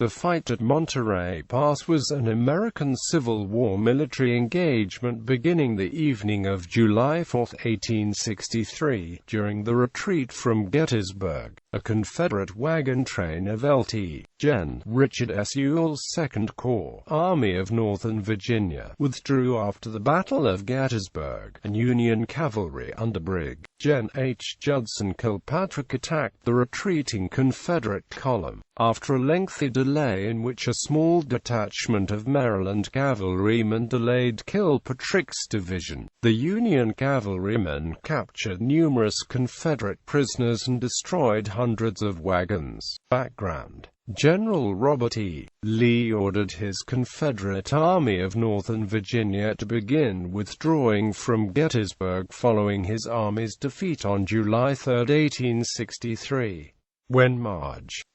The fight at Monterey Pass was an American Civil War military engagement beginning the evening of July 4, 1863, during the retreat from Gettysburg. A Confederate wagon train of Lt.Gen.Richard S. Ewell's 2nd Corps, Army of Northern Virginia, withdrew after the Battle of Gettysburg, and Union cavalry under Brig.Gen. H. Judson Kilpatrick attacked the retreating Confederate column. After a lengthy delay in which a small detachment of Maryland cavalrymen delayed Kilpatrick's division, the Union cavalrymen captured numerous Confederate prisoners and destroyed hundreds of wagons. Background: General Robert E. Lee ordered his Confederate Army of Northern Virginia to begin withdrawing from Gettysburg following his army's defeat on July 3, 1863. When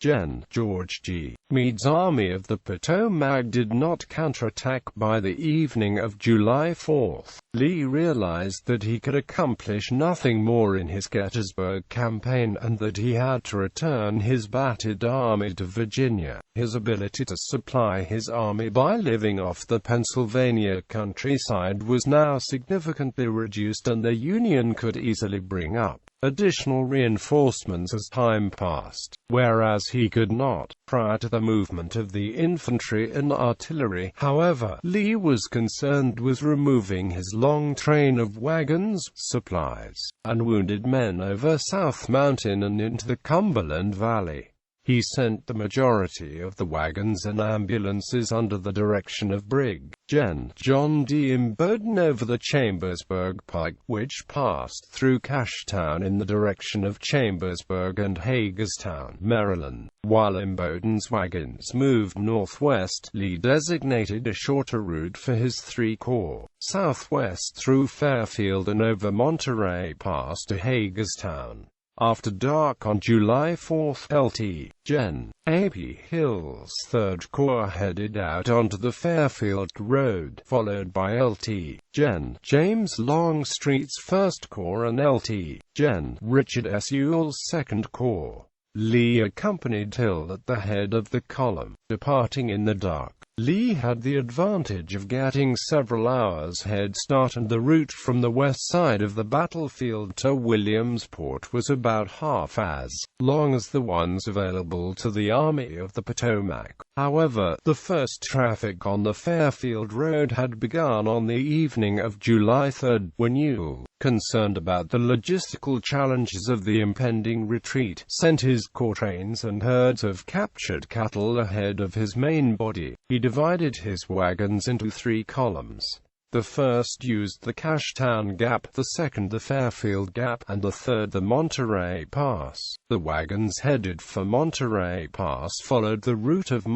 Gen. George G. Meade's Army of the Potomac did not counterattack by the evening of July 4, Lee realized that he could accomplish nothing more in his Gettysburg campaign and that he had to return his battered army to Virginia. His ability to supply his army by living off the Pennsylvania countryside was now significantly reduced, and the Union could easily bring up additional reinforcements as time passed, whereas he could not prior to the movement of the infantry and artillery. However, Lee was concerned with removing his long train of wagons, supplies, and wounded men over South Mountain and into the Cumberland Valley. He sent the majority of the wagons and ambulances under the direction of Brig.Gen. John D. Imboden over the Chambersburg Pike, which passed through Cashtown in the direction of Chambersburg and Hagerstown, Maryland. While Imboden's wagons moved northwest, Lee designated a shorter route for his 3 corps, southwest through Fairfield and over Monterey Pass to Hagerstown. After dark on July 4, Lt.Gen. A.P. Hill's 3rd Corps headed out onto the Fairfield Road, followed by Lt.Gen. James Longstreet's 1st Corps and Lt.Gen. Richard S. Ewell's 2nd Corps. Lee accompanied Hill at the head of the column, departing in the dark. Lee had the advantage of getting several hours head start, and the route from the west side of the battlefield to Williamsport was about half as long as the ones available to the Army of the Potomac. However, the first traffic on the Fairfield Road had begun on the evening of July 3, when Ewell, concerned about the logistical challenges of the impending retreat, sent his corps trains and herds of captured cattle ahead of his main body. He divided his wagons into 3 columns. The first used the Cashtown Gap, the second the Fairfield Gap, and the third the Monterey Pass. The wagons headed for Monterey Pass followed the route of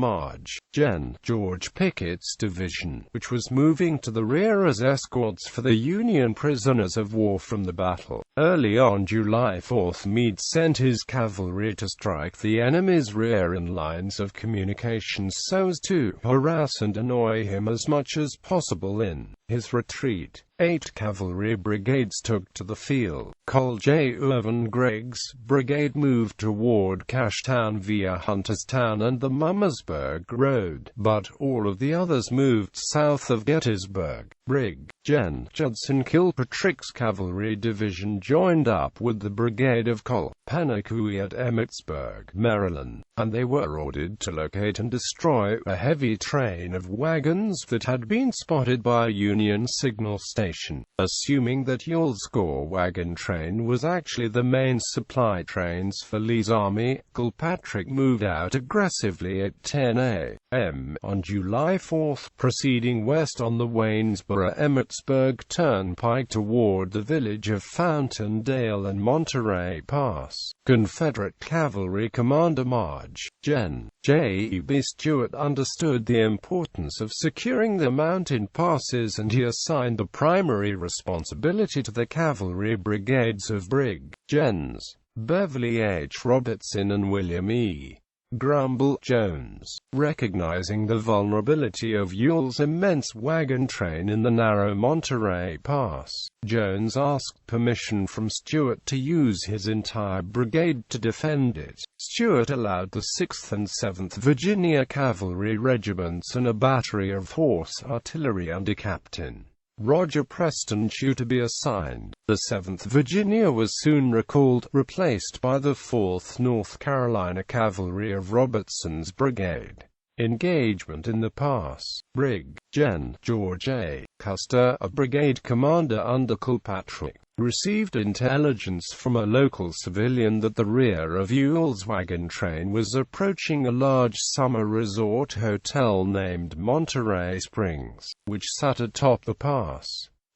Gen. George Pickett's division, which was moving to the rear as escorts for the Union prisoners of war from the battle. Early on July 4, Meade sent his cavalry to strike the enemy's rear in lines of communication so as to harass and annoy him as much as possible in his retreat. 8 cavalry brigades took to the field. Col. J. Irvin Gregg's brigade moved toward Cashtown via Hunterstown and the Mummersburg Road, but all of the others moved south of Gettysburg. Brig.Gen. Judson Kilpatrick's cavalry division joined up with the brigade of Col. Panakui at Emmitsburg, Maryland, and they were ordered to locate and destroy a heavy train of wagons that had been spotted by a Union signal station. Assuming that Ewell's Corps wagon train was actually the main supply trains for Lee's army, Kilpatrick moved out aggressively at 10 a.m. on July 4, proceeding west on the Waynesboro-Emmitsburg Turnpike toward the village of Fountaindale and Monterey Pass. Confederate Cavalry Commander Gen. J.E.B. Stuart understood the importance of securing the mountain passes, and he assigned the primary responsibility to the cavalry brigades of Brig.Gens. Beverly H. Robertson and William E. grumbled Jones. Recognizing the vulnerability of Ewell's immense wagon train in the narrow Monterey Pass, Jones asked permission from Stuart to use his entire brigade to defend it. Stuart allowed the 6th and 7th Virginia Cavalry Regiments and a battery of horse artillery under Captain Roger Preston to be assigned. The 7th Virginia was soon recalled, replaced by the 4th North Carolina Cavalry of Robertson's brigade. Engagement in the pass. Brig.Gen. George A. Custer, a brigade commander under Kilpatrick, received intelligence from a local civilian that the rear of Ewell's wagon train was approaching a large summer resort hotel named Monterey Springs, which sat atop the pass.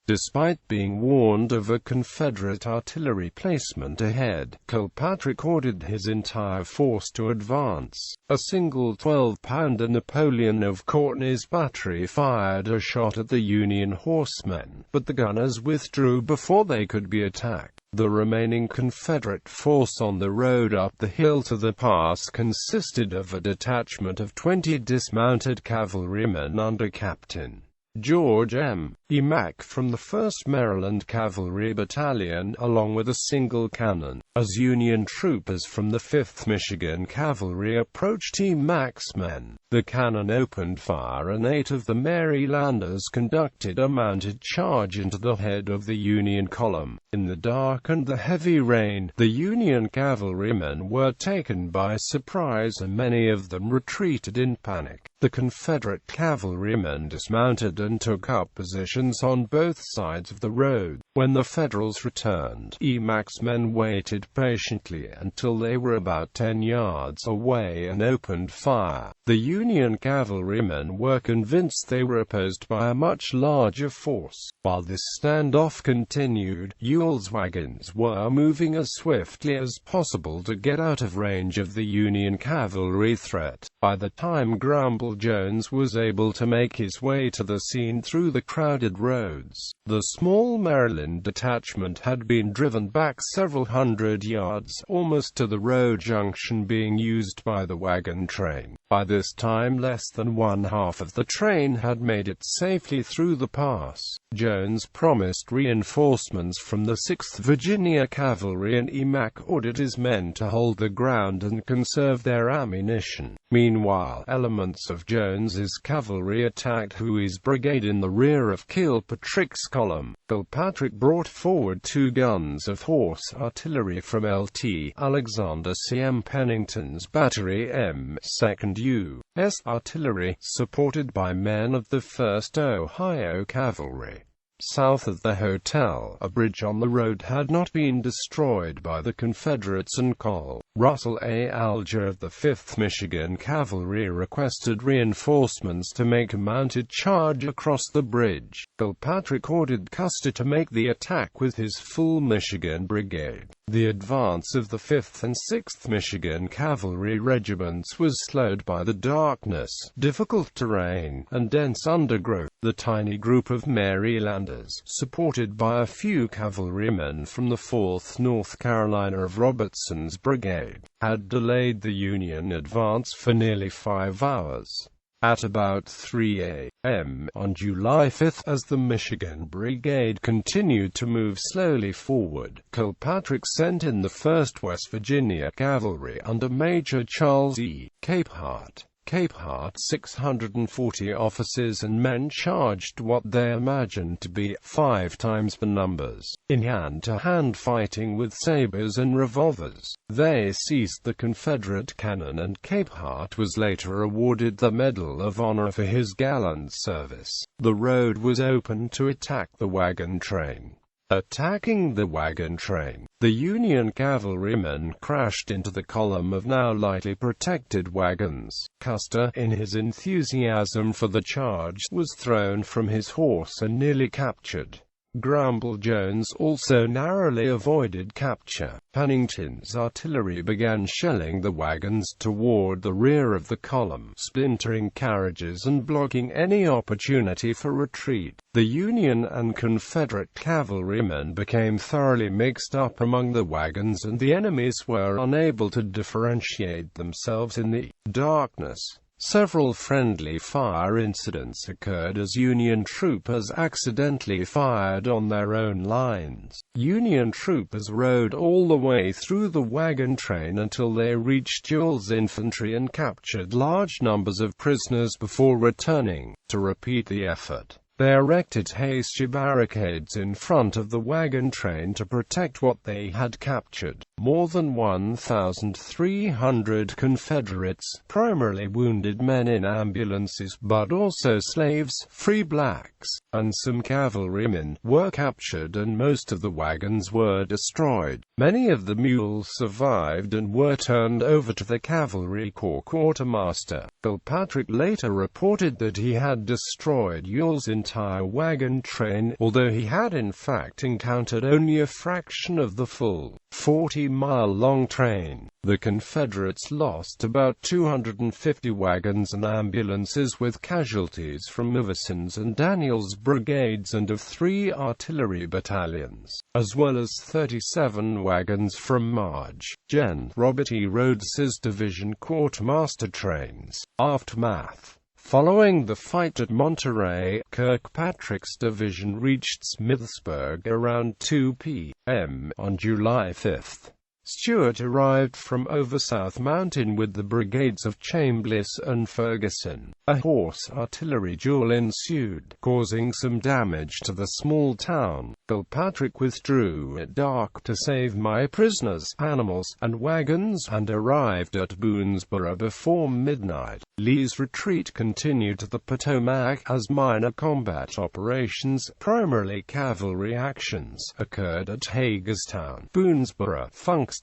Despite being warned of a Confederate artillery placement ahead, Kilpatrick ordered his entire force to advance. A single 12-pounder Napoleon of Courtney's battery fired a shot at the Union horsemen, but the gunners withdrew before they could be attacked. The remaining Confederate force on the road up the hill to the pass consisted of a detachment of 20 dismounted cavalrymen under Captain George M. E. Mack from the 1st Maryland Cavalry Battalion, along with a single cannon. As Union troopers from the 5th Michigan Cavalry approached E. Mack's men, the cannon opened fire and 8 of the Marylanders conducted a mounted charge into the head of the Union column. In the dark and the heavy rain, the Union cavalrymen were taken by surprise and many of them retreated in panic. The Confederate cavalrymen dismounted and took up positions on both sides of the road. When the Federals returned, E. Mack's men waited patiently until they were about 10 yards away and opened fire. The Union cavalrymen were convinced they were opposed by a much larger force. While this standoff continued, Ewell's wagons were moving as swiftly as possible to get out of range of the Union cavalry threat. By the time Grumble Jones was able to make his way to the scene through the crowded roads, the small Maryland detachment had been driven back several hundred yards, almost to the road junction being used by the wagon train. By this time less than one half of the train had made it safely through the pass. Jones promised reinforcements from the 6th Virginia Cavalry, and E. Mack ordered his men to hold the ground and conserve their ammunition. Meanwhile, elements of Jones's cavalry attacked Huey's brigade in the rear of Kilpatrick's column. Kilpatrick brought forward 2 guns of horse artillery from Lt. Alexander C. M. Pennington's battery M. 2nd U.S. Artillery, supported by men of the 1st Ohio Cavalry. South of the hotel, a bridge on the road had not been destroyed by the Confederates, and Col. Russell A. Alger of the 5th Michigan Cavalry requested reinforcements to make a mounted charge across the bridge. Kilpatrick ordered Custer to make the attack with his full Michigan brigade. The advance of the 5th and 6th Michigan Cavalry regiments was slowed by the darkness, difficult terrain, and dense undergrowth. The tiny group of Marylanders, supported by a few cavalrymen from the 4th North Carolina of Robertson's brigade, had delayed the Union advance for nearly 5 hours. At about 3 a.m. on July 5, as the Michigan Brigade continued to move slowly forward, Kilpatrick sent in the 1st West Virginia Cavalry under Major Charles E. Capehart. 640 officers and men charged what they imagined to be 5 times the numbers. In hand-to-hand fighting with sabers and revolvers, they seized the Confederate cannon, and Capehart was later awarded the Medal of Honor for his gallant service. The road was open to attack the wagon train. Attacking the wagon train, the Union cavalrymen crashed into the column of now lightly protected wagons. Custer, in his enthusiasm for the charge, was thrown from his horse and nearly captured. Grumble Jones also narrowly avoided capture. Pennington's artillery began shelling the wagons toward the rear of the column, splintering carriages and blocking any opportunity for retreat. The Union and Confederate cavalrymen became thoroughly mixed up among the wagons, and the enemies were unable to differentiate themselves in the darkness. Several friendly fire incidents occurred as Union troopers accidentally fired on their own lines. Union troopers rode all the way through the wagon train until they reached Ewell's infantry and captured large numbers of prisoners before returning. To repeat the effort, they erected hasty barricades in front of the wagon train to protect what they had captured. More than 1,300 Confederates, primarily wounded men in ambulances, but also slaves, free blacks, and some cavalrymen, were captured, and most of the wagons were destroyed. Many of the mules survived and were turned over to the Cavalry Corps quartermaster. Kilpatrick later reported that he had destroyed Ewell's entire wagon train, although he had in fact encountered only a fraction of the full 40-mile-long train. The Confederates lost about 250 wagons and ambulances, with casualties from Iverson's and Daniel's brigades and of 3 artillery battalions, as well as 37 wagons from Lt.Gen. Robert E. Rhodes's division quartermaster trains. Aftermath. Following the fight at Monterey, Kirkpatrick's division reached Smithsburg around 2 p.m. on July 5. Stuart arrived from over South Mountain with the brigades of Chambliss and Ferguson. A horse artillery duel ensued, causing some damage to the small town. Kilpatrick withdrew at dark to save my prisoners, animals, and wagons, and arrived at Boonesboro before midnight. Lee's retreat continued to the Potomac, as minor combat operations, primarily cavalry actions, occurred at Hagerstown, Boonesboro, Funkstown,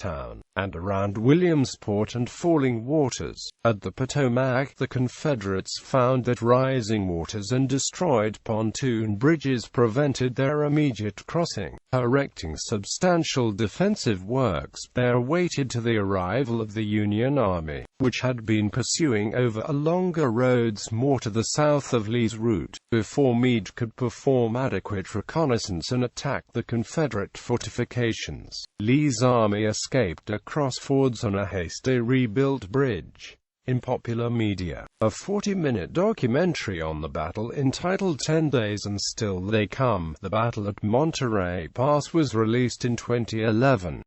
and around Williamsport and Falling Waters. At the Potomac, the Confederates found that rising waters and destroyed pontoon bridges prevented their immediate crossing. Erecting substantial defensive works there waited to the arrival of the Union Army, which had been pursuing over a longer roads more to the south of Lee's route, before Meade could perform adequate reconnaissance and attack the Confederate fortifications. Lee's army escaped across fords on a hastily rebuilt bridge. In popular media, a 40-minute documentary on the battle entitled 10 Days and Still They Come, The Battle at Monterey Pass, was released in 2011.